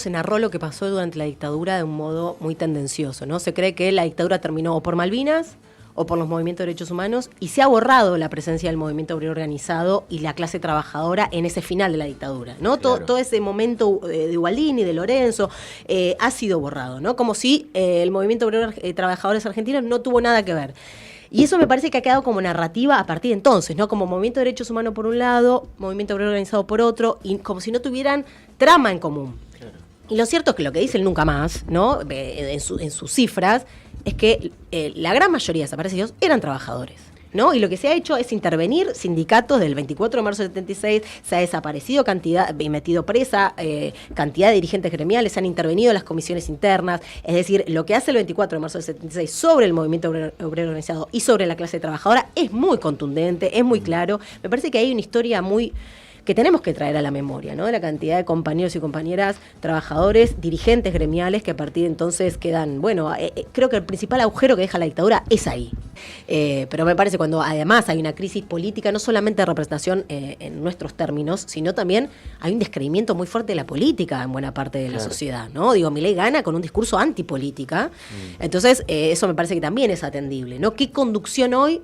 Se narró lo que pasó durante la dictadura de un modo muy tendencioso, ¿no? Se cree que la dictadura terminó o por Malvinas o por los movimientos de derechos humanos, y se ha borrado la presencia del movimiento obrero organizado y la clase trabajadora en ese final de la dictadura, ¿no? Claro. Todo ese momento de Ubaldini, de Lorenzo, ha sido borrado, ¿no? Como si el movimiento obrero trabajadores argentinos no tuvo nada que ver. Y eso me parece que ha quedado como narrativa a partir de entonces, ¿no? Como movimiento de derechos humanos por un lado, movimiento obrero organizado por otro, y como si no tuvieran trama en común. Claro. Y lo cierto es que lo que dice el Nunca Más, ¿no? En sus cifras, es que la gran mayoría de desaparecidos eran trabajadores, ¿no? Y lo que se ha hecho es intervenir sindicatos del 24 de marzo del 76, se ha desaparecido metido presa cantidad de dirigentes gremiales, se han intervenido las comisiones internas, es decir, lo que hace el 24 de marzo del 76 sobre el movimiento obrero organizado y sobre la clase trabajadora es muy contundente, es muy claro. Me parece que hay una historia que tenemos que traer a la memoria, ¿no? De la cantidad de compañeros y compañeras, trabajadores, dirigentes gremiales que a partir de entonces quedan, bueno, creo que el principal agujero que deja la dictadura es ahí. Pero me parece cuando además hay una crisis política, no solamente de representación en nuestros términos, sino también hay un descreimiento muy fuerte de la política en buena parte de la sociedad, ¿no? Digo, Milei gana con un discurso antipolítica, entonces eso me parece que también es atendible, ¿no? ¿Qué conducción hoy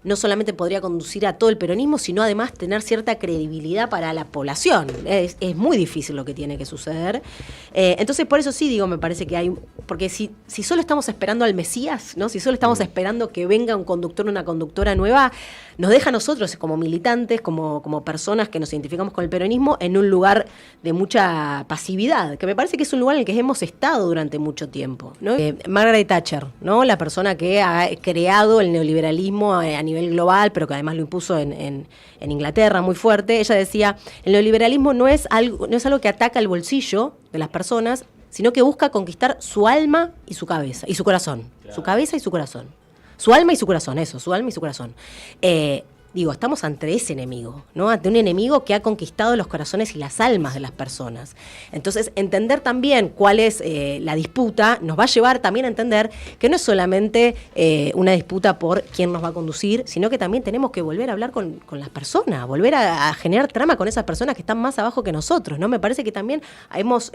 no solamente podría conducir a todo el peronismo, sino además tener cierta credibilidad para la población? Es muy difícil lo que tiene que suceder. Entonces, por eso sí digo, me parece que hay... Porque si solo estamos esperando al Mesías, ¿no? Si solo estamos esperando que venga un conductor o una conductora nueva, nos deja a nosotros como militantes, como personas que nos identificamos con el peronismo, en un lugar de mucha pasividad, que me parece que es un lugar en el que hemos estado durante mucho tiempo, ¿no? Margaret Thatcher, ¿no? La persona que ha creado el neoliberalismo a nivel global, pero que además lo impuso en Inglaterra muy fuerte. Ella decía, el neoliberalismo no es algo que ataca el bolsillo de las personas, sino que busca conquistar su alma y su cabeza, y su corazón. Claro. Su cabeza y su corazón. Su alma y su corazón, eso, su alma y su corazón. Digo, estamos ante ese enemigo, ¿no? Ante un enemigo que ha conquistado los corazones y las almas de las personas. Entonces, entender también cuál es la disputa nos va a llevar también a entender que no es solamente una disputa por quién nos va a conducir, sino que también tenemos que volver a hablar con las personas, volver a generar trama con esas personas que están más abajo que nosotros, ¿no? Me parece que también hemos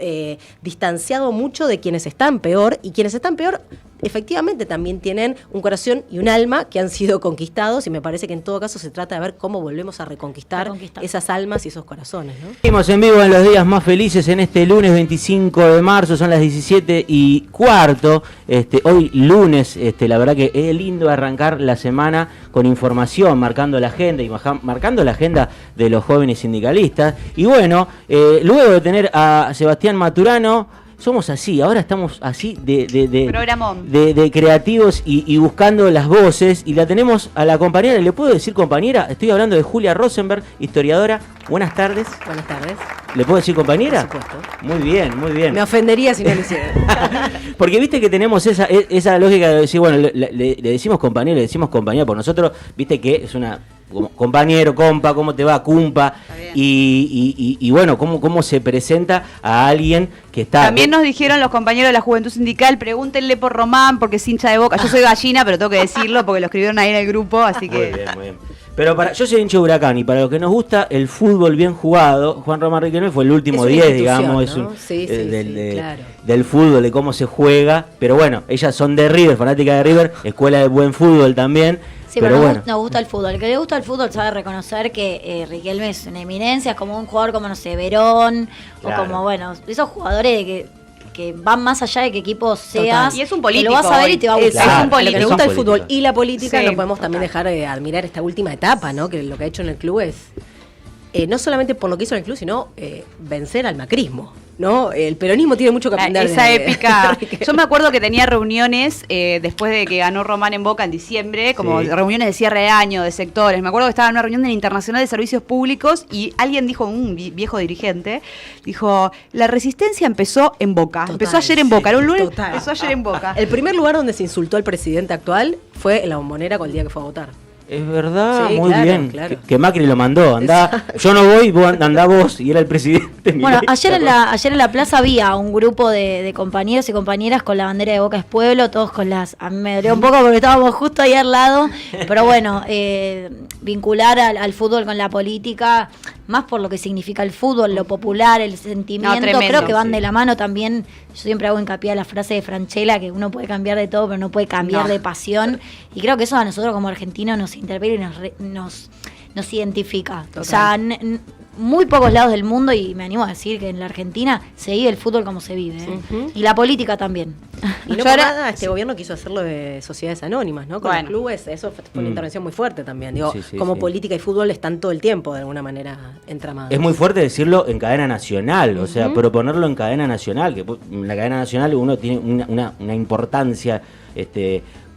distanciado mucho de quienes están peor, y quienes están peor efectivamente también tienen un corazón y un alma que han sido conquistados, y me parece que en todo caso se trata de ver cómo volvemos a reconquistar esas almas y esos corazones, ¿no? Seguimos en vivo en los días más felices en este lunes 25 de marzo, son las 17:15. Hoy lunes, la verdad que es lindo arrancar la semana con información, marcando la agenda y marcando la agenda de los jóvenes sindicalistas. Y bueno, luego de tener a Sebastián Maturano, somos así, ahora estamos así de creativos y buscando las voces, y la tenemos a la compañera. ¿Le puedo decir compañera? Estoy hablando de Julia Rosenberg, historiadora. Buenas tardes. Buenas tardes. ¿Le puedo decir compañera? Por supuesto. Muy bien, muy bien. Me ofendería si no lo hiciera. Porque viste que tenemos esa lógica de decir, bueno, le decimos compañero, le decimos compañera, por nosotros, viste que es una... Como compañero, compa, ¿cómo te va? Cumpa. Y bueno, ¿cómo se presenta a alguien que está... También nos dijeron los compañeros de la Juventud Sindical, pregúntenle por Román, porque es hincha de Boca. Yo soy gallina, pero tengo que decirlo, porque lo escribieron ahí en el grupo, así que... Muy bien, muy bien. Pero yo soy hincha de Huracán, y para los que nos gusta el fútbol bien jugado, Juan Román Riquelme fue el último 10, digamos, ¿no? Claro, del fútbol, de cómo se juega. Pero bueno, ellas son de River, fanáticas de River, escuela de buen fútbol también. Sí, pero bueno, nos gusta el fútbol. El que le gusta el fútbol sabe reconocer que Riquelme es una eminencia, como un jugador como, no sé, Verón, claro, o como, bueno, esos jugadores que van más allá de qué equipo seas. Y es un político. Lo vas a ver y te va a gustar. Claro, es un político. Le gusta el fútbol y la política, sí, no podemos también dejar de admirar esta última etapa, ¿no? Que lo que ha hecho en el club es, no solamente por lo que hizo en el club, sino vencer al macrismo, ¿no? El peronismo tiene mucho que aprender. Esa épica. Yo me acuerdo que tenía reuniones después de que ganó Román en Boca en diciembre, como reuniones de cierre de año, de sectores. Me acuerdo que estaba en una reunión del Internacional de Servicios Públicos y alguien dijo, un viejo dirigente, dijo, la resistencia empezó en Boca. Total, empezó ayer en Boca. Era un lunes, total. empezó ayer en Boca. El primer lugar donde se insultó al presidente actual fue en la Bombonera con el día que fue a votar. Es verdad, sí, muy claro, bien. Claro. Que Macri lo mandó. Andá, yo no voy, andá vos. Y era el presidente. Bueno, ayer en la plaza había un grupo de compañeros y compañeras con la bandera de Boca es Pueblo, todos con las... A mí me dolió un poco porque estábamos justo ahí al lado. Pero bueno, vincular al fútbol con la política, más por lo que significa el fútbol, lo popular, el sentimiento. Tremendo. Creo que van de la mano también. Yo siempre hago hincapié a la frase de Francella, que uno puede cambiar de todo, pero no puede cambiar de pasión. Y creo que eso a nosotros como argentinos nos interpela y nos identifica. Total. O sea, muy pocos lados del mundo, y me animo a decir que en la Argentina se vive el fútbol como se vive, ¿eh? Ujú. Y la política también. Y no Yo por ahora- nada, este gobierno quiso hacerlo de sociedades anónimas, ¿no? Con Bueno. los clubes, eso fue una intervención muy fuerte también. Digo, Sí, sí, como sí. política y fútbol están todo el tiempo de alguna manera entramados. Es muy fuerte decirlo en cadena nacional, o sea, proponerlo en cadena nacional, que en la cadena nacional uno tiene una importancia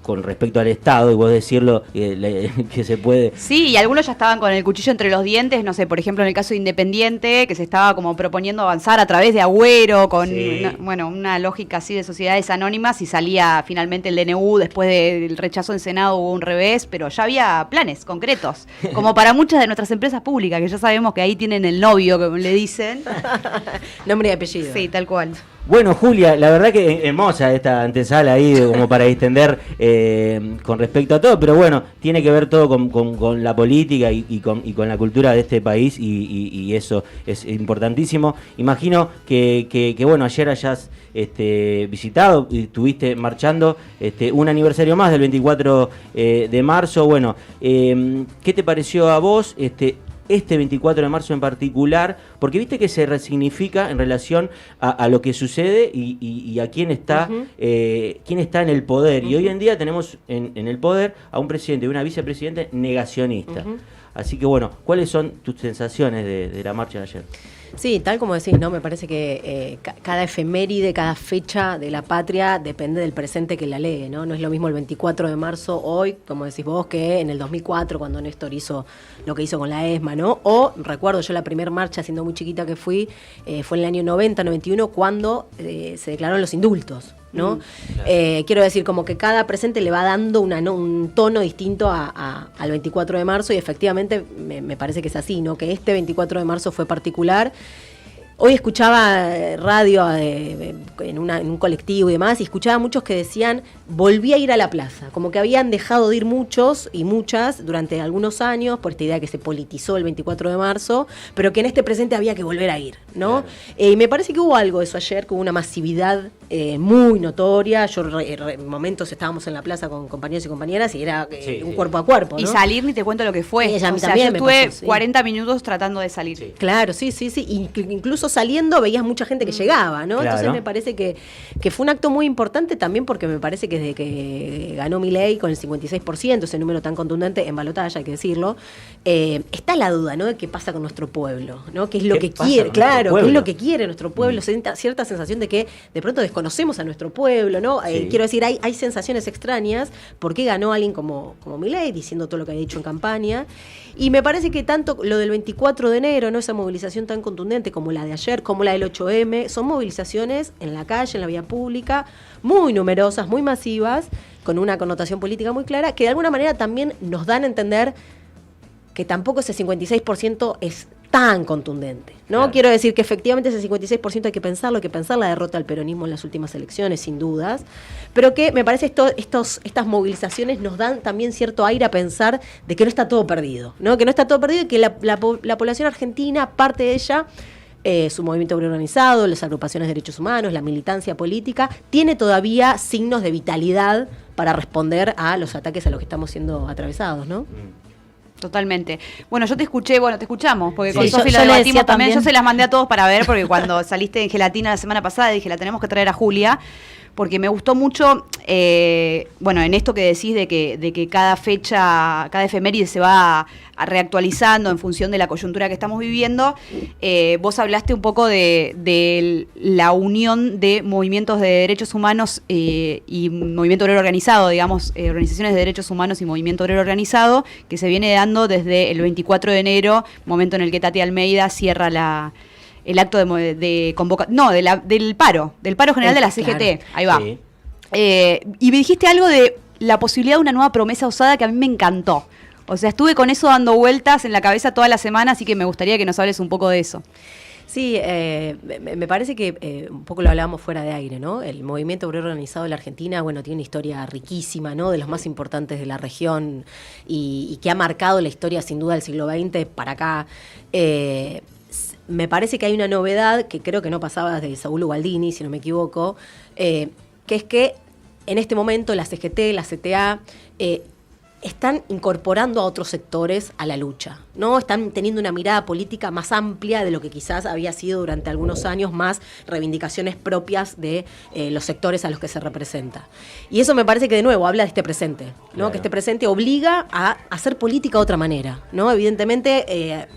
con respecto al Estado, y vos decirlo que se puede... Sí, y algunos ya estaban con el cuchillo entre los dientes, no sé, por ejemplo en el caso de Independiente, que se estaba como proponiendo avanzar a través de Agüero, con Sí. una lógica así de sociedades anónimas, y salía finalmente el DNU, después del rechazo en Senado hubo un revés, pero ya había planes concretos, como para muchas de nuestras empresas públicas, que ya sabemos que ahí tienen el novio, como le dicen. Nombre y apellido. Sí, tal cual. Bueno, Julia, la verdad que hermosa esta antesala ahí, como para distender con respecto a todo, pero bueno, tiene que ver todo con la política y con la cultura de este país, y eso es importantísimo. Imagino que bueno, ayer hayas visitado y estuviste marchando un aniversario más del 24 de marzo. Bueno, ¿qué te pareció a vos este 24 de marzo en particular? Porque viste que se resignifica en relación a lo que sucede y a quién está, quién está en el poder. Y hoy en día tenemos en el poder a un presidente y una vicepresidente negacionista. Así que bueno, ¿cuáles son tus sensaciones de la marcha de ayer? Sí, tal como decís, ¿no? Me parece que cada efeméride, cada fecha de la patria depende del presente que la lee, ¿no? No es lo mismo el 24 de marzo hoy, como decís vos, que en el 2004, cuando Néstor hizo lo que hizo con la ESMA, ¿no? O recuerdo yo la primera marcha, siendo muy chiquita que fui, fue en el año 90, 91, cuando se declararon los indultos, ¿no? Claro. Quiero decir, como que cada presente le va dando un tono distinto al 24 de marzo, y efectivamente me parece que es así, ¿no? Que este 24 de marzo fue particular. Hoy escuchaba radio en un colectivo y demás, y escuchaba muchos que decían, volví a ir a la plaza, como que habían dejado de ir muchos y muchas durante algunos años por esta idea que se politizó el 24 de marzo, pero que en este presente había que volver a ir, ¿no? Claro. Y me parece que hubo algo de eso ayer, que hubo una masividad muy notoria. Yo en momentos estábamos en la plaza con compañeros y compañeras y era un cuerpo a cuerpo, ¿no? Y salir, ni te cuento lo que fue. Sí, a mí o sea, también yo me estuve pasó, sí. 40 minutos tratando de salir. Sí. Claro, sí. Incluso saliendo veías mucha gente que llegaba, ¿no? Claro. Entonces me parece que fue un acto muy importante también, porque me parece que desde que ganó Milei con el 56%, ese número tan contundente en balotaje, hay que decirlo, está la duda, ¿no? De qué pasa con nuestro pueblo, ¿no? ¿Qué es lo ¿Qué que pasa quiere? con nuestro Claro, ¿qué pueblo? es lo que quiere nuestro pueblo? Cierta sensación de que de pronto desconocemos a nuestro pueblo, ¿no? Sí. Quiero decir, hay sensaciones extrañas. ¿Por qué ganó alguien como Milei, diciendo todo lo que había dicho en campaña? Y me parece que tanto lo del 24 de enero, ¿no? Esa movilización tan contundente como la de ayer, como la del 8M, son movilizaciones en la calle, en la vía pública, muy numerosas, muy masivas, con una connotación política muy clara, que de alguna manera también nos dan a entender que tampoco ese 56% es tan contundente, ¿no? Claro. Quiero decir que efectivamente ese 56% hay que pensar la derrota del peronismo en las últimas elecciones, sin dudas, pero que me parece estas movilizaciones nos dan también cierto aire a pensar de que no está todo perdido, ¿no? Que no está todo perdido, y que la población argentina, parte de ella, su movimiento obrero organizado, las agrupaciones de derechos humanos, la militancia política, tiene todavía signos de vitalidad para responder a los ataques a los que estamos siendo atravesados, ¿no? Totalmente. Bueno, yo te escuchamos, porque Sí, con yo- Sofi yo la le debatimos decía también. también. Yo se las mandé a todos para ver, porque cuando saliste en Gelatina la semana pasada dije, la tenemos que traer a Julia, porque me gustó mucho, bueno, en esto que decís de que cada fecha, cada efeméride se va reactualizando en función de la coyuntura que estamos viviendo. Vos hablaste un poco de la unión de movimientos de derechos humanos y movimiento obrero organizado, digamos, organizaciones de derechos humanos y movimiento obrero organizado, que se viene dando desde el 24 de enero, momento en el que Tati Almeida cierra el acto del paro general de la CGT. Claro. Ahí va. Sí. Y me dijiste algo de la posibilidad de una nueva promesa usada que a mí me encantó. O sea, estuve con eso dando vueltas en la cabeza toda la semana, así que me gustaría que nos hables un poco de eso. Sí, me parece que un poco lo hablábamos fuera de aire, ¿no? El movimiento obrero organizado de la Argentina, bueno, tiene una historia riquísima, ¿no? De los más importantes de la región y que ha marcado la historia sin duda del siglo XX para acá. Me parece que hay una novedad que creo que no pasaba desde Saúl Ubaldini, si no me equivoco, que es que en este momento la CGT, la CTA, están incorporando a otros sectores a la lucha, ¿no? Están teniendo una mirada política más amplia de lo que quizás había sido durante algunos años, más reivindicaciones propias de los sectores a los que se representa. Y eso me parece que de nuevo habla de este presente, ¿no? Claro. Que este presente obliga a hacer política de otra manera, ¿no? Evidentemente,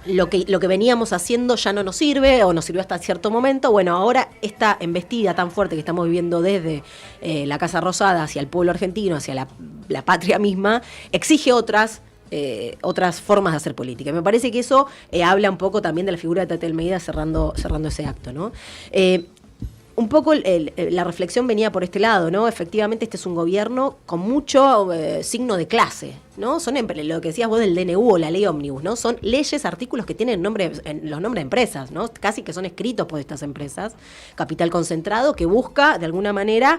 lo que veníamos haciendo ya no nos sirve o nos sirvió hasta cierto momento. Bueno, ahora esta embestida tan fuerte que estamos viviendo desde la Casa Rosada hacia el pueblo argentino, hacia la patria misma, exige otras formas de hacer política. Me parece que eso habla un poco también de la figura de Tati Almeida cerrando ese acto, ¿no? Un poco la reflexión venía por este lado, ¿no? Efectivamente, este es un gobierno con mucho signo de clase, ¿no? Son lo que decías vos del DNU o la ley ómnibus, ¿no? Son leyes, artículos que tienen los nombres de empresas, ¿no? Casi que son escritos por estas empresas. Capital concentrado que busca, de alguna manera,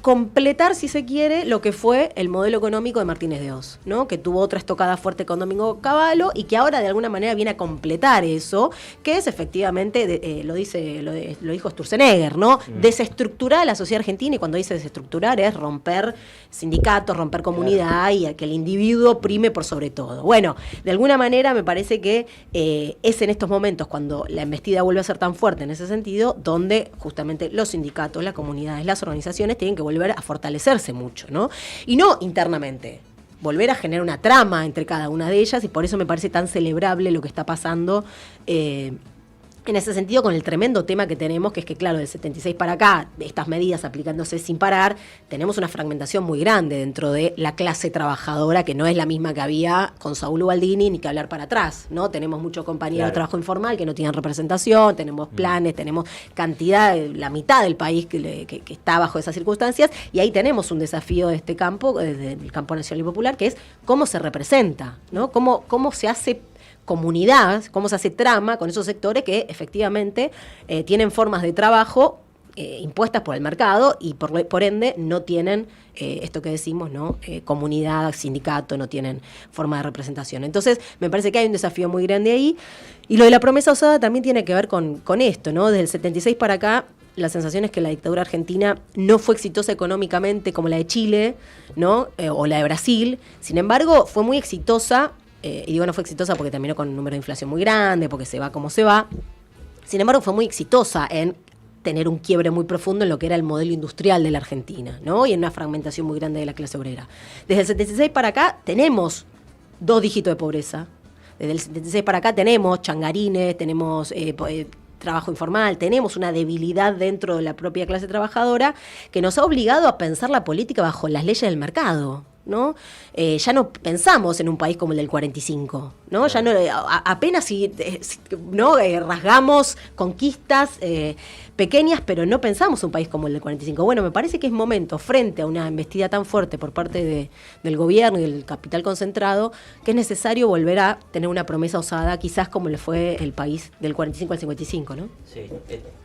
completar, si se quiere, lo que fue el modelo económico de Martínez de Oz, ¿no? Que tuvo otra estocada fuerte con Domingo Cavallo y que ahora de alguna manera viene a completar eso, que es efectivamente, lo dijo Sturzenegger, ¿no? Desestructurar a la sociedad argentina, y cuando dice desestructurar es romper sindicatos, romper comunidad y que el individuo prime por sobre todo. Bueno, de alguna manera me parece que es en estos momentos cuando la embestida vuelve a ser tan fuerte en ese sentido, donde justamente los sindicatos, las comunidades, las organizaciones tienen que volver a fortalecerse mucho, ¿no? Y no internamente, volver a generar una trama entre cada una de ellas, y por eso me parece tan celebrable lo que está pasando en ese sentido con el tremendo tema que tenemos, que es que claro, del 76 para acá, estas medidas aplicándose sin parar, tenemos una fragmentación muy grande dentro de la clase trabajadora, que no es la misma que había con Saúl Ubaldini, ni que hablar para atrás, ¿no? Tenemos muchos compañeros de trabajo informal que no tienen representación, tenemos planes, tenemos cantidad, la mitad del país que está bajo esas circunstancias, y ahí tenemos un desafío de este campo, del campo nacional y popular, que es cómo se representa, ¿no? Cómo se hace comunidad, cómo se hace trama con esos sectores que efectivamente tienen formas de trabajo impuestas por el mercado y por ende no tienen esto que decimos, ¿no? Comunidad, sindicato, no tienen forma de representación. Entonces me parece que hay un desafío muy grande ahí, y lo de la promesa osada también tiene que ver con esto, ¿no? Desde el 76 para acá la sensación es que la dictadura argentina no fue exitosa económicamente como la de Chile, ¿no? O la de Brasil. Sin embargo, fue muy exitosa. Y digo no fue exitosa porque terminó con un número de inflación muy grande, porque se va como se va. Sin embargo, fue muy exitosa en tener un quiebre muy profundo en lo que era el modelo industrial de la Argentina, ¿no? Y en una fragmentación muy grande de la clase obrera. Desde el 76 para acá tenemos 2 dígitos de pobreza. Desde el 76 para acá tenemos changarines, tenemos trabajo informal, tenemos una debilidad dentro de la propia clase trabajadora que nos ha obligado a pensar la política bajo las leyes del mercado, ¿no? Ya no pensamos en un país como el del 45, ¿no? Ya no, apenas no rasgamos conquistas pequeñas, pero no pensamos un país como el del 45. Bueno, me parece que es momento, frente a una embestida tan fuerte por parte del gobierno y del capital concentrado, que es necesario volver a tener una promesa osada, quizás como le fue el país del 45 al 55, ¿no? Sí.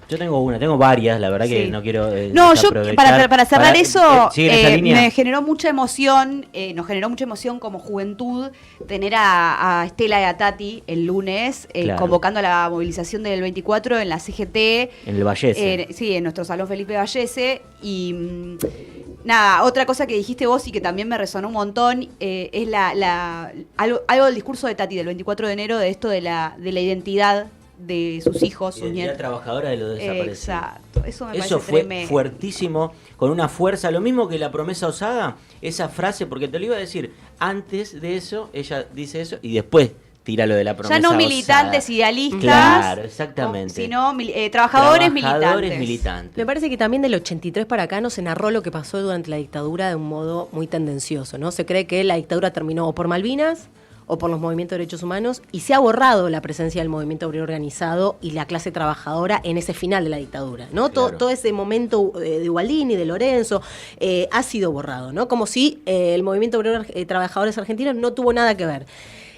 Yo tengo varias, la verdad que no quiero no, yo para cerrar eso, me generó mucha emoción, nos generó mucha emoción como juventud tener a Estela y a Tati el lunes convocando a la movilización del 24 en la CGT. En el Vallese. Sí, en nuestro Salón Felipe Vallese. Y nada, otra cosa que dijiste vos y que también me resonó un montón es algo del discurso de Tati del 24 de enero, de esto de la identidad de sus hijos, sus nietos. Trabajadora de los desaparecidos. Exacto, eso me parece fue fuertísimo, con una fuerza, lo mismo que la promesa osada, esa frase, porque te lo iba a decir, antes de eso, ella dice eso, y después tira lo de la promesa osada. Ya no militantes idealistas. Claro, exactamente. Sino trabajadores militantes. Me parece que también del 83 para acá no se narró lo que pasó durante la dictadura de un modo muy tendencioso, ¿no? Se cree que la dictadura terminó o por Malvinas o por los movimientos de derechos humanos, y se ha borrado la presencia del movimiento obrero organizado y la clase trabajadora en ese final de la dictadura, ¿no? Claro. Todo ese momento de Ubaldini, de Lorenzo, ha sido borrado, ¿no? Como si el movimiento obrero trabajadores argentinos no tuvo nada que ver.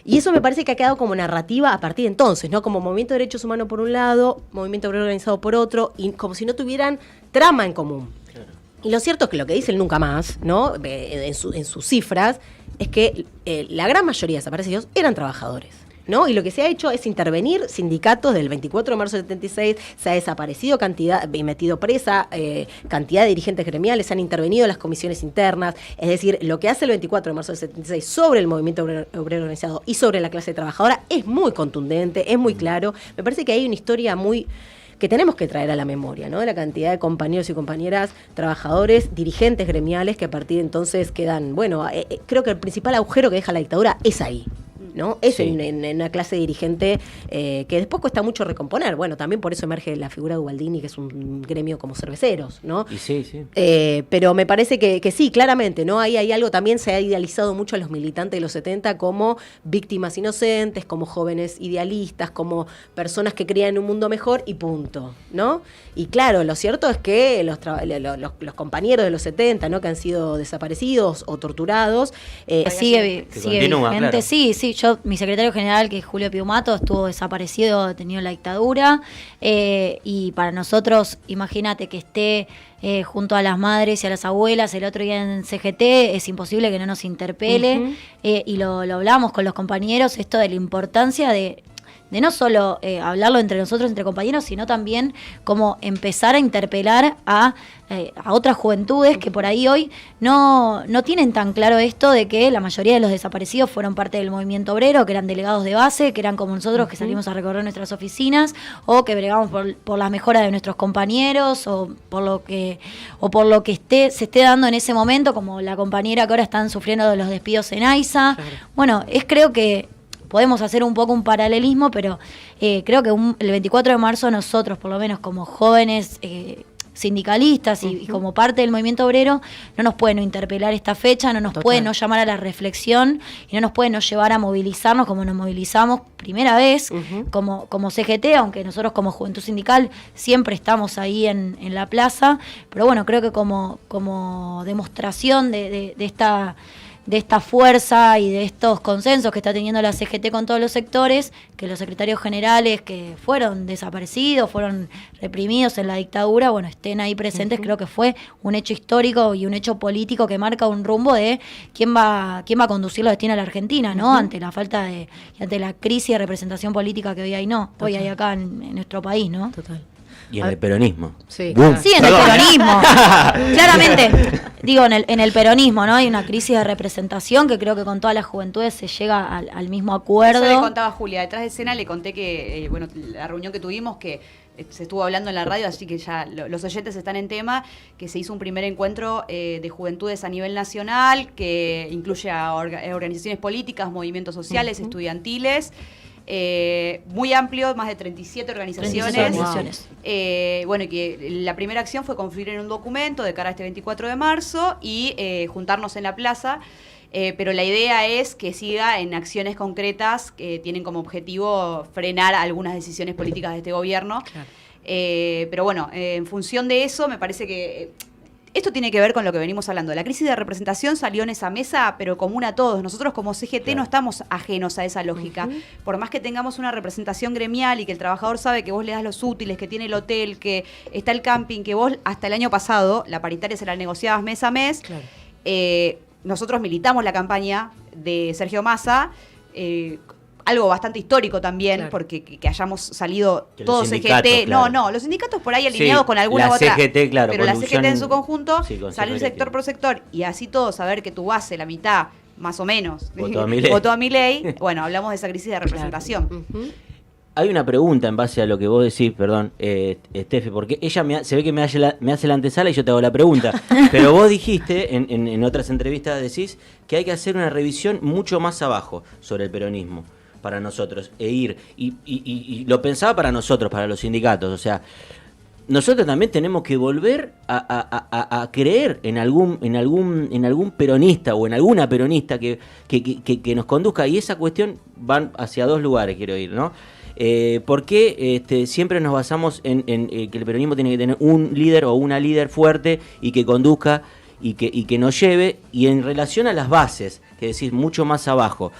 Y eso me parece que ha quedado como narrativa a partir de entonces, ¿no? Como movimiento de derechos humanos por un lado, movimiento obrero organizado por otro, y como si no tuvieran trama en común. Claro. Y lo cierto es que lo que dice el Nunca Más, ¿no? En sus cifras, es que la gran mayoría de desaparecidos eran trabajadores, ¿no? Y lo que se ha hecho es intervenir sindicatos del 24 de marzo del 76, se ha desaparecido cantidad, metido presa cantidad de dirigentes gremiales, se han intervenido las comisiones internas, es decir, lo que hace el 24 de marzo del 76 sobre el movimiento obrero organizado y sobre la clase trabajadora es muy contundente, es muy claro. Me parece que hay una historia muy que tenemos que traer a la memoria, ¿no? De la cantidad de compañeros y compañeras, trabajadores, dirigentes gremiales que a partir de entonces quedan, bueno, creo que el principal agujero que deja la dictadura es ahí, ¿no? Es sí. en una clase dirigente que después cuesta mucho recomponer. Bueno, también por eso emerge la figura de Ubaldini, que es un gremio como cerveceros, ¿no? Y sí, sí. Pero me parece que sí, claramente, ¿no? Ahí hay algo, también se ha idealizado mucho a los militantes de los 70 como víctimas inocentes, como jóvenes idealistas, como personas que creían en un mundo mejor y punto, ¿no? Y claro, lo cierto es que los compañeros de los 70, ¿no? Que han sido desaparecidos o torturados. Sigue vigente, claro. Sí. Mi secretario general, que es Julio Piumato, estuvo desaparecido, detenido en la dictadura, y para nosotros, imagínate que esté junto a las madres y a las abuelas el otro día en CGT, es imposible que no nos interpele, y lo hablamos con los compañeros, esto de la importancia de no solo hablarlo entre nosotros, entre compañeros, sino también como empezar a interpelar a otras juventudes que por ahí hoy no tienen tan claro esto de que la mayoría de los desaparecidos fueron parte del movimiento obrero, que eran delegados de base, que eran como nosotros que salimos a recorrer nuestras oficinas, o que bregamos por las mejoras de nuestros compañeros, o por lo que se esté dando en ese momento, como la compañera que ahora están sufriendo de los despidos en AISA. Claro. Bueno, creo que podemos hacer un poco un paralelismo, pero creo que el 24 de marzo nosotros, por lo menos como jóvenes sindicalistas y como parte del movimiento obrero, no nos puede no interpelar esta fecha, no nos puede no llamar a la reflexión y no nos puede no llevar a movilizarnos como nos movilizamos primera vez como CGT, aunque nosotros como Juventud Sindical siempre estamos ahí en la plaza, pero bueno, creo que como demostración de esta fuerza y de estos consensos que está teniendo la CGT con todos los sectores, que los secretarios generales que fueron desaparecidos, fueron reprimidos en la dictadura, bueno, estén ahí presentes, creo que fue un hecho histórico y un hecho político que marca un rumbo de quién va a conducir los destinos a la Argentina, ¿no? Ante la falta y ante la crisis de representación política que hoy hay acá en nuestro país, ¿no? Total. Y en el peronismo. Sí, claro. Sí, en el peronismo. Claramente, digo, en el peronismo, ¿no? Hay una crisis de representación que creo que con todas las juventudes se llega al mismo acuerdo. Eso le contaba a Julia. Detrás de escena le conté que, la reunión que tuvimos, que se estuvo hablando en la radio, así que ya los oyentes están en tema, que se hizo un primer encuentro de juventudes a nivel nacional, que incluye a organizaciones políticas, movimientos sociales, estudiantiles. Muy amplio, más de 37 organizaciones. Bueno, que la primera acción fue confluir en un documento de cara a este 24 de marzo y juntarnos en la plaza, pero la idea es que siga en acciones concretas que tienen como objetivo frenar algunas decisiones políticas de este gobierno. Claro. Pero bueno, en función de eso, me parece que esto tiene que ver con lo que venimos hablando. La crisis de representación salió en esa mesa, pero común a todos. Nosotros como CGT no estamos ajenos a esa lógica. Por más que tengamos una representación gremial y que el trabajador sabe que vos le das los útiles, que tiene el hotel, que está el camping, que vos hasta el año pasado, la paritaria se la negociabas mes a mes. Claro. Nosotros militamos la campaña de Sergio Massa, algo bastante histórico también, claro, porque que hayamos salido que todos CGT. Claro. No, los sindicatos por ahí alineados con alguna otra. CGT, claro, pero la CGT en su conjunto, salir sector por sector y así todos saber que tu base, la mitad, más o menos, votó a Milei. Bueno, hablamos de esa crisis de representación. Hay una pregunta en base a lo que vos decís, perdón, Estefe, porque ella se ve que me hace la antesala y yo te hago la pregunta. Pero vos dijiste, en otras entrevistas decís, que hay que hacer una revisión mucho más abajo sobre el peronismo para nosotros, y lo pensaba para nosotros, para los sindicatos, o sea, nosotros también tenemos que volver a creer en algún peronista o en alguna peronista que nos conduzca, y esa cuestión van hacia dos lugares, quiero ir, ¿no? Porque siempre nos basamos en que el peronismo tiene que tener un líder o una líder fuerte y que conduzca y que nos lleve, y en relación a las bases, que decís mucho más abajo,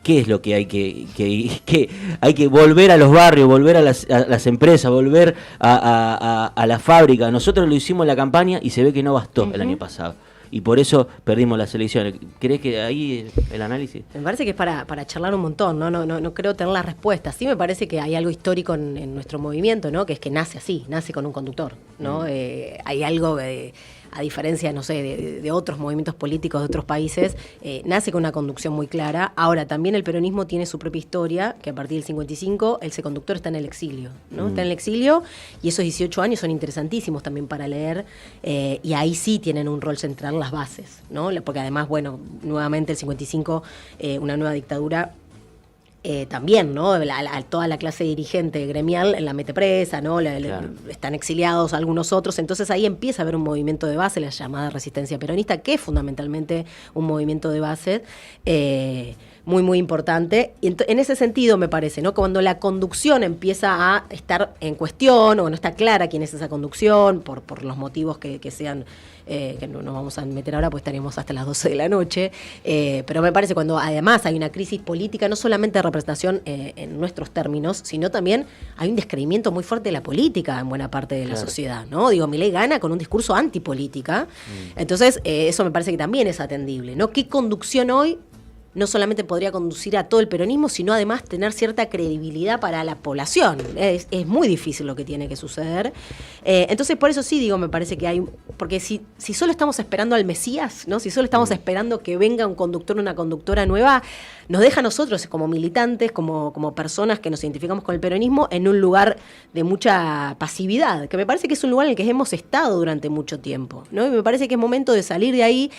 ¿qué es lo que hay que hay que volver a los barrios, volver a las empresas, volver a la fábrica? Nosotros lo hicimos en la campaña y se ve que no bastó el año pasado. Y por eso perdimos las elecciones. ¿Crees que ahí el análisis? Me parece que es para charlar un montón, no creo tener la respuesta. Sí me parece que hay algo histórico en nuestro movimiento, ¿no? Que es que nace así, nace con un conductor, ¿no? Hay algo a diferencia, no sé, de otros movimientos políticos de otros países, nace con una conducción muy clara. Ahora, también el peronismo tiene su propia historia, que a partir del 55, ese conductor está en el exilio, ¿no? Está en el exilio, y esos 18 años son interesantísimos también para leer, y ahí sí tienen un rol central las bases, ¿no? Porque además, bueno, nuevamente el 55, una nueva dictadura, también, ¿no? Toda la clase dirigente gremial la mete presa, ¿no? Claro. Están exiliados algunos otros, entonces ahí empieza a haber un movimiento de base, la llamada resistencia peronista, que es fundamentalmente un movimiento de base muy, muy importante. Y en ese sentido, me parece, ¿no? Cuando la conducción empieza a estar en cuestión, o no está clara quién es esa conducción, por los motivos que sean, que no nos vamos a meter ahora, pues estaríamos hasta las 12 de la noche, pero me parece cuando además hay una crisis política, no solamente de representación en nuestros términos, sino también hay un descreimiento muy fuerte de la política en buena parte de la sociedad, ¿no? Digo, Milei gana con un discurso antipolítica, entonces eso me parece que también es atendible, ¿no? ¿Qué conducción hoy no solamente podría conducir a todo el peronismo, sino además tener cierta credibilidad para la población? Es muy difícil lo que tiene que suceder. Entonces, por eso sí digo, me parece que hay... Porque si solo estamos esperando al Mesías, ¿no? Si solo estamos esperando que venga un conductor o una conductora nueva, nos deja a nosotros como militantes, como personas que nos identificamos con el peronismo, en un lugar de mucha pasividad, que me parece que es un lugar en el que hemos estado durante mucho tiempo, ¿no? Y me parece que es momento de salir de ahí,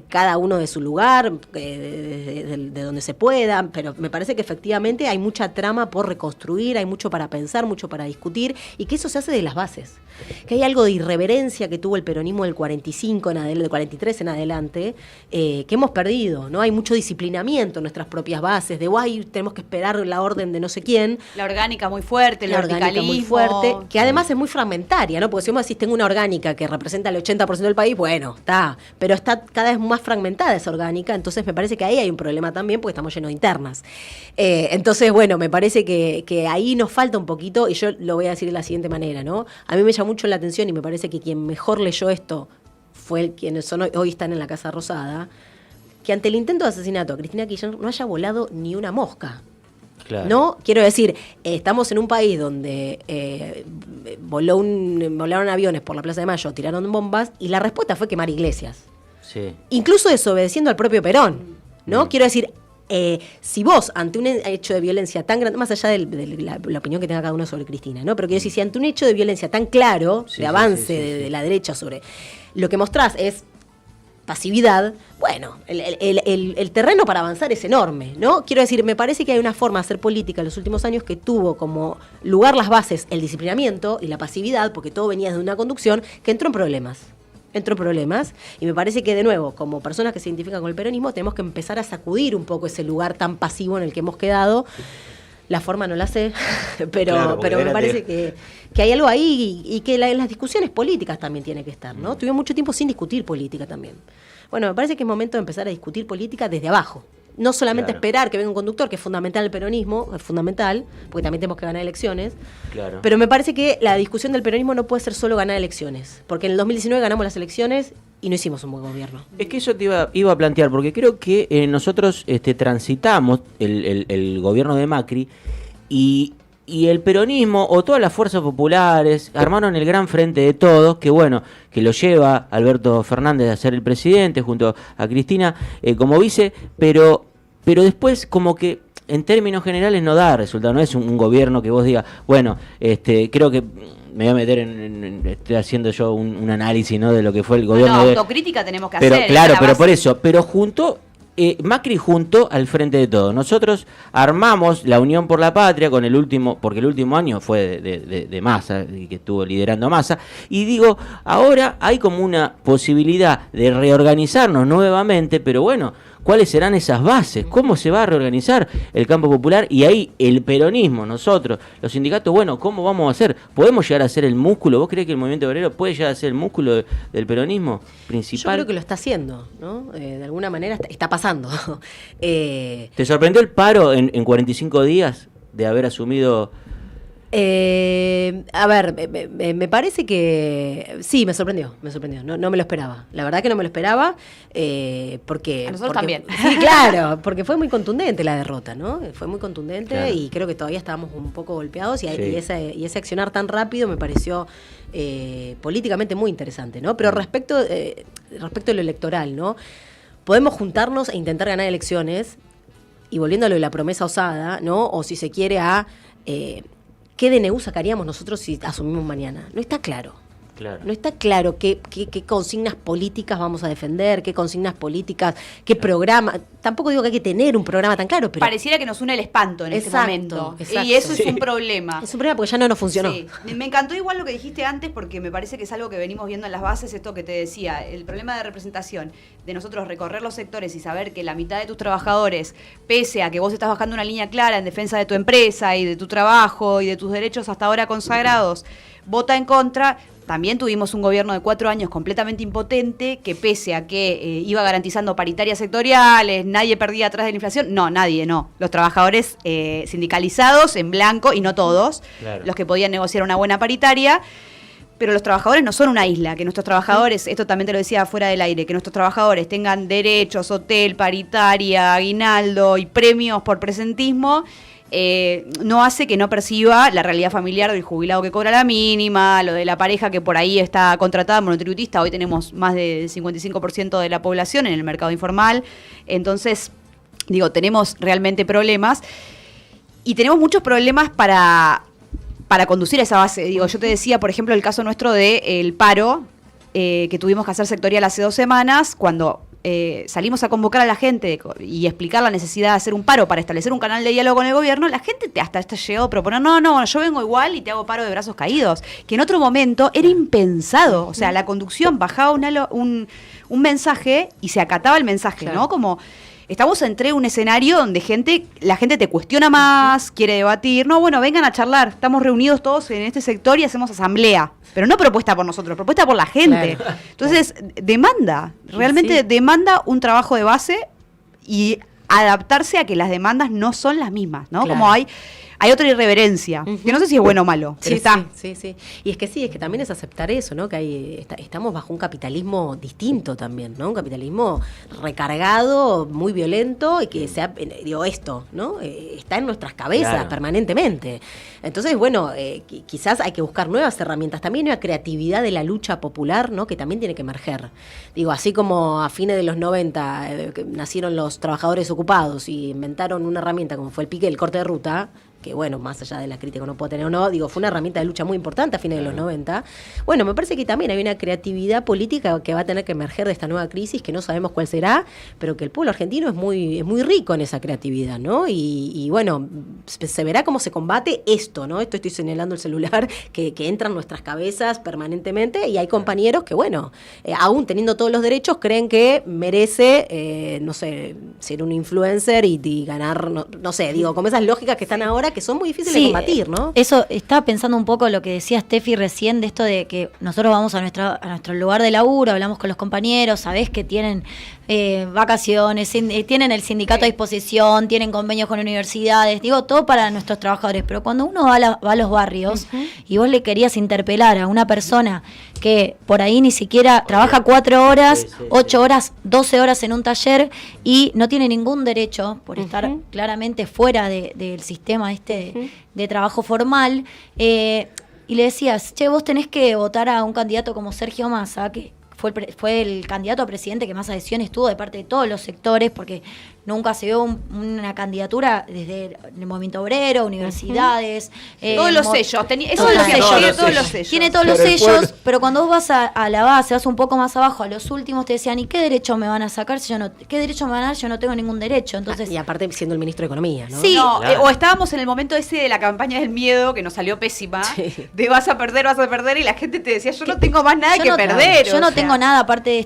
cada uno de su lugar, de donde se pueda, pero me parece que efectivamente hay mucha trama por reconstruir, hay mucho para pensar, mucho para discutir, y que eso se hace de las bases. Que hay algo de irreverencia que tuvo el peronismo del 45 del 43 en adelante, que hemos perdido, ¿no? Hay mucho disciplinamiento en nuestras propias bases, de guay, tenemos que esperar la orden de no sé quién. La orgánica muy fuerte, el la orgánica muy fuerte, que además es muy fragmentaria, ¿no? Porque si vos decís, tengo una orgánica que representa el 80% del país, bueno, está, pero está cada vez más fragmentada esa orgánica, entonces me parece que ahí hay un problema también, porque estamos llenos de internas. Entonces, bueno, me parece que ahí nos falta un poquito, y yo lo voy a decir de la siguiente manera, ¿no? A mí me llama mucho la atención, y me parece que quien mejor leyó esto fue quienes hoy están en la Casa Rosada, que ante el intento de asesinato a Cristina Kirchner no haya volado ni una mosca. Claro. ¿No? Quiero decir, estamos en un país donde volaron aviones por la Plaza de Mayo, tiraron bombas, y la respuesta fue quemar iglesias. Sí. Incluso desobedeciendo al propio Perón, ¿no? Quiero decir, si vos, ante un hecho de violencia tan grande, más allá de la opinión que tenga cada uno sobre Cristina, ¿no? Pero quiero decir, si ante un hecho de violencia tan claro, de avance de la derecha sobre... Lo que mostrás es pasividad, bueno, el terreno para avanzar es enorme, ¿no? Quiero decir, me parece que hay una forma de hacer política en los últimos años que tuvo como lugar las bases el disciplinamiento y la pasividad, porque todo venía de una conducción que entró en problemas, y me parece que de nuevo, como personas que se identifican con el peronismo, tenemos que empezar a sacudir un poco ese lugar tan pasivo en el que hemos quedado. La forma no la sé, pero me parece que hay algo ahí y que en las discusiones políticas también tiene que estar, ¿no? Tuvimos mucho tiempo sin discutir política también. Bueno, me parece que es momento de empezar a discutir política desde abajo. No solamente esperar que venga un conductor, que es fundamental el peronismo, es fundamental, porque también tenemos que ganar elecciones. Claro. Pero me parece que la discusión del peronismo no puede ser solo ganar elecciones, porque en el 2019 ganamos las elecciones y no hicimos un buen gobierno. Es que eso te iba a plantear, porque creo que nosotros transitamos el gobierno de Macri y el peronismo o todas las fuerzas populares armaron el gran frente de todos, que bueno, que lo lleva Alberto Fernández a ser el presidente junto a Cristina como vice, pero después como que en términos generales no da resultado, no es un gobierno que vos digas, bueno, creo que me voy a meter estoy haciendo yo un análisis, ¿no?, de lo que fue el gobierno. No, autocrítica tenemos que pero, hacer. Claro, pero por eso, pero Macri junto al frente de todo. Nosotros armamos la Unión por la Patria con porque el último año fue de Massa, que estuvo liderando Massa, y digo, ahora hay como una posibilidad de reorganizarnos nuevamente, pero bueno, cuáles serán esas bases, cómo se va a reorganizar el campo popular, y ahí el peronismo, nosotros, los sindicatos, bueno, ¿cómo vamos a hacer? ¿Podemos llegar a ser el músculo? ¿Vos creés que el movimiento obrero puede llegar a ser el músculo del peronismo principal? Yo creo que lo está haciendo, ¿no? De alguna manera está pasando. ¿Te sorprendió el paro en 45 días de haber asumido? A ver, me parece que sí, me sorprendió, no me lo esperaba, la verdad que no me lo esperaba, porque... A nosotros también. Sí, claro, porque fue muy contundente la derrota, ¿no? Fue muy contundente, claro. Y creo que todavía estábamos un poco golpeados, y Sí. ese accionar tan rápido me pareció políticamente muy interesante, ¿no? Pero respecto a lo electoral, ¿no? Podemos juntarnos e intentar ganar elecciones, y volviendo a lo de la promesa osada, ¿no? O si se quiere a... ¿qué DNU sacaríamos nosotros si asumimos mañana? No está claro. Claro. No está claro qué consignas políticas vamos a defender, qué consignas políticas, qué programa. Tampoco digo que hay que tener un programa tan claro, pero... Pareciera que nos une el espanto en este momento. Exacto. Y eso Sí. es un problema. Es un problema porque ya no nos funcionó. Sí. Me encantó igual lo que dijiste antes, porque me parece que es algo que venimos viendo en las bases, esto que te decía, el problema de representación, de nosotros recorrer los sectores y saber que la mitad de tus trabajadores, pese a que vos estás bajando una línea clara en defensa de tu empresa y de tu trabajo y de tus derechos hasta ahora consagrados, vota en contra. También tuvimos un gobierno de 4 años completamente impotente, que pese a que iba garantizando paritarias sectoriales, nadie perdía atrás de la inflación. No, nadie, no. Los trabajadores sindicalizados en blanco, y no todos, Claro. los que podían negociar una buena paritaria. Pero los trabajadores no son una isla, que nuestros trabajadores, esto también te lo decía fuera del aire, que nuestros trabajadores tengan derechos, hotel, paritaria, aguinaldo y premios por presentismo, no hace que no perciba la realidad familiar del jubilado que cobra la mínima, lo de la pareja que por ahí está contratada monotributista. Hoy tenemos más del 55% de la población en el mercado informal. Entonces, digo, tenemos realmente problemas, y tenemos muchos problemas para conducir a esa base. Digo, yo te decía, por ejemplo, el caso nuestro del paro, que tuvimos que hacer sectorial hace 2 semanas, cuando salimos a convocar a la gente y explicar la necesidad de hacer un paro para establecer un canal de diálogo con el gobierno. La gente hasta llegó a proponer, no, yo vengo igual y te hago paro de brazos caídos, que en otro momento era impensado. O sea, la conducción bajaba un mensaje y se acataba el mensaje, Claro. ¿no? Como... Estamos entre un escenario donde la gente te cuestiona más, quiere debatir. No, bueno, vengan a charlar. Estamos reunidos todos en este sector y hacemos asamblea. Pero no propuesta por nosotros, propuesta por la gente. Claro. Entonces, realmente Sí. demanda un trabajo de base y adaptarse a que las demandas no son las mismas, ¿no? Claro. Como hay otra irreverencia, que no sé si es bueno o malo, pero está. Sí. Y es que también es aceptar eso, ¿no? Que estamos bajo un capitalismo distinto también, ¿no? Un capitalismo recargado, muy violento, y que esto, ¿no? Está en nuestras cabezas Claro. permanentemente. Entonces, bueno, quizás hay que buscar nuevas herramientas, también nueva creatividad de la lucha popular, ¿no? Que también tiene que emerger. Digo, así como a fines de los 90 que nacieron los trabajadores ocupados y inventaron una herramienta como fue el pique del corte de ruta, que bueno, más allá de la crítica no puedo tener o no, digo, fue una herramienta de lucha muy importante a fines de los 90. Bueno, me parece que también hay una creatividad política que va a tener que emerger de esta nueva crisis, que no sabemos cuál será, pero que el pueblo argentino es muy rico en esa creatividad, ¿no? Y bueno, se verá cómo se combate esto, ¿no? Estoy señalando el celular, que entra en nuestras cabezas permanentemente, y hay compañeros que, bueno, aún teniendo todos los derechos, creen que merece, no sé, ser un influencer y ganar, no sé, digo, como esas lógicas que están ahora, que son muy difíciles de combatir, ¿no? Eso, estaba pensando un poco lo que decía Steffi recién, de esto de que nosotros vamos a nuestro lugar de laburo, hablamos con los compañeros, sabés que tienen vacaciones, tienen el sindicato a disposición, tienen convenios con universidades, digo, todo para nuestros trabajadores, pero cuando uno va a los barrios y vos le querías interpelar a una persona que por ahí ni siquiera trabaja 4 horas, 8 horas, 12 horas en un taller y no tiene ningún derecho por estar claramente fuera del sistema de trabajo formal, y le decías, che, vos tenés que votar a un candidato como Sergio Massa, que fue el candidato a presidente que más adhesiones tuvo de parte de todos los sectores, porque nunca se vio una candidatura desde el movimiento obrero, universidades. Todos los sellos. Todos los sellos. Todos los sellos. Tiene todos los sellos, pero cuando vos vas a la base, vas un poco más abajo, a los últimos te decían, ¿y qué derecho me van a sacar si yo no, qué derecho me van a dar? Yo no tengo ningún derecho. Entonces, y aparte siendo el ministro de Economía, ¿no? Sí. No, Claro. o estábamos en el momento ese de la campaña del miedo que nos salió pésima, de vas a perder, y la gente te decía, yo no tengo más nada que perder. Yo no tengo nada, aparte de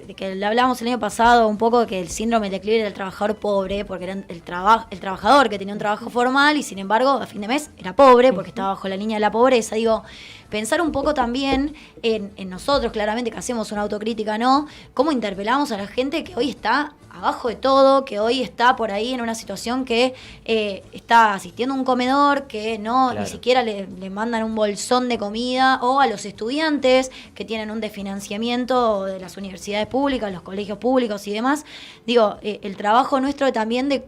de que le hablábamos el año pasado un poco que el síndrome del equilibrio del trabajador pobre, porque era el trabajador que tenía un trabajo formal y sin embargo a fin de mes era pobre porque estaba bajo la línea de la pobreza. Digo, pensar un poco también en nosotros, claramente que hacemos una autocrítica, ¿no? Cómo interpelamos a la gente que hoy está abajo de todo, que hoy está por ahí en una situación que está asistiendo a un comedor, que no Claro. ni siquiera le mandan un bolsón de comida, o a los estudiantes que tienen un desfinanciamiento de las universidades públicas, los colegios públicos y demás. Digo, el trabajo nuestro también de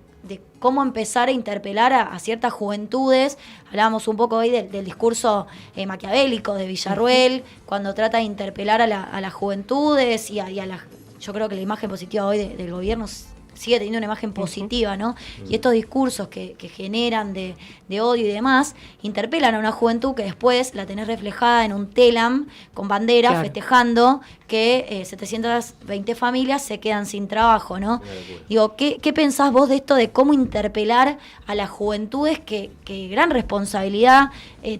cómo empezar a interpelar a ciertas juventudes. Hablábamos un poco hoy del discurso maquiavélico de Villarruel, cuando trata de interpelar a las juventudes y a las... Yo creo que la imagen positiva hoy del gobierno sigue teniendo una imagen positiva, ¿no? Y estos discursos que generan de odio y demás, interpelan a una juventud que después la tenés reflejada en un telam con bandera, Claro. festejando que 720 familias se quedan sin trabajo, ¿no? Digo, ¿qué pensás vos de esto, de cómo interpelar a las juventudes que gran responsabilidad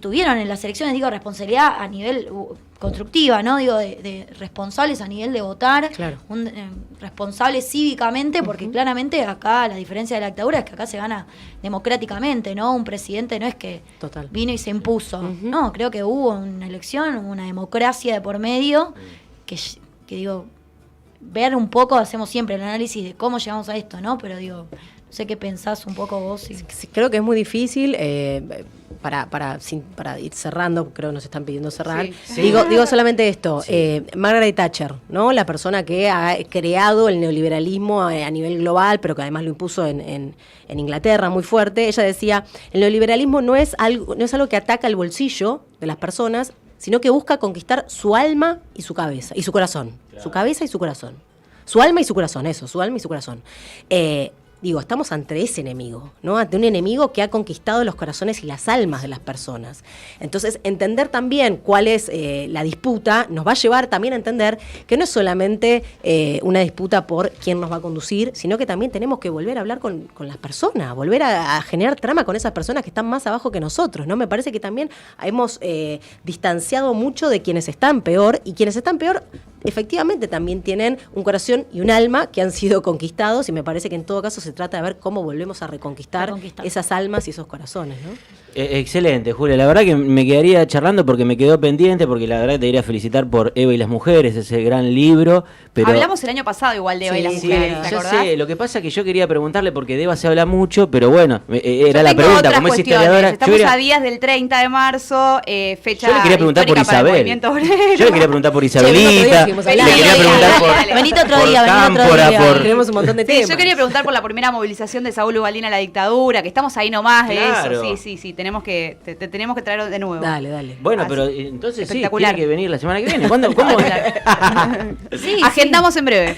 tuvieron en las elecciones? Digo, responsabilidad a nivel constructiva, ¿no? Digo, de responsables a nivel de votar, Claro. Responsables cívicamente, porque claramente acá la diferencia de la dictadura es que acá se gana democráticamente, ¿no? Un presidente no es que Total. vino y se impuso. No, creo que hubo una elección, hubo una democracia de por medio, que digo, ver un poco, hacemos siempre el análisis de cómo llegamos a esto, ¿no? Pero digo, no sé qué pensás un poco vos. Sí, creo que es muy difícil. Para ir cerrando, creo que nos están pidiendo cerrar. Sí. Digo solamente esto. Margaret Thatcher, ¿no? La persona que ha creado el neoliberalismo a nivel global, pero que además lo impuso en Inglaterra muy fuerte. Ella decía, el neoliberalismo no es algo que ataca el bolsillo de las personas, sino que busca conquistar su alma y su cabeza, y su corazón. Claro. Su cabeza y su corazón. Su alma y su corazón, eso, su alma y su corazón. Digo, estamos ante ese enemigo, ¿no? Ante un enemigo que ha conquistado los corazones y las almas de las personas. Entonces, entender también cuál es la disputa nos va a llevar también a entender que no es solamente una disputa por quién nos va a conducir, sino que también tenemos que volver a hablar con las personas, volver a generar trama con esas personas que están más abajo que nosotros, ¿no? Me parece que también hemos distanciado mucho de quienes están peor, y quienes están peor efectivamente también tienen un corazón y un alma que han sido conquistados, y me parece que en todo caso se trata de ver cómo volvemos a reconquistar esas almas y esos corazones, ¿no? Excelente, Julia. La verdad que me quedaría charlando porque me quedó pendiente, porque la verdad te iría a felicitar por Eva y las mujeres, ese gran libro. Pero hablamos el año pasado igual de Eva y las mujeres, ¿te yo acordás? sé, lo que pasa es que yo quería preguntarle, porque de Eva se habla mucho, pero bueno, era Yo la tengo pregunta, otras como es cuestiones. historiadora. Estamos a días del 30 de marzo, fecha Yo le quería preguntar por histórica para el Isabel. movimiento obrero. Yo le quería preguntar por Che, el otro día Isabelita. estuvimos Le hablando. quería preguntar por, Venite otro por día, venite otro Cámpora, día. Tenemos un montón de Sí, temas. yo quería preguntar por la primera movilización de Saúl Ubalín a la dictadura, que estamos ahí nomás de Claro. eso. Sí, tenemos que traer de nuevo. Dale. Bueno, Así. pero entonces sí, Espectacular. tiene que venir la semana que viene. ¿Cuándo? ¿Cómo? Sí, Agendamos en breve.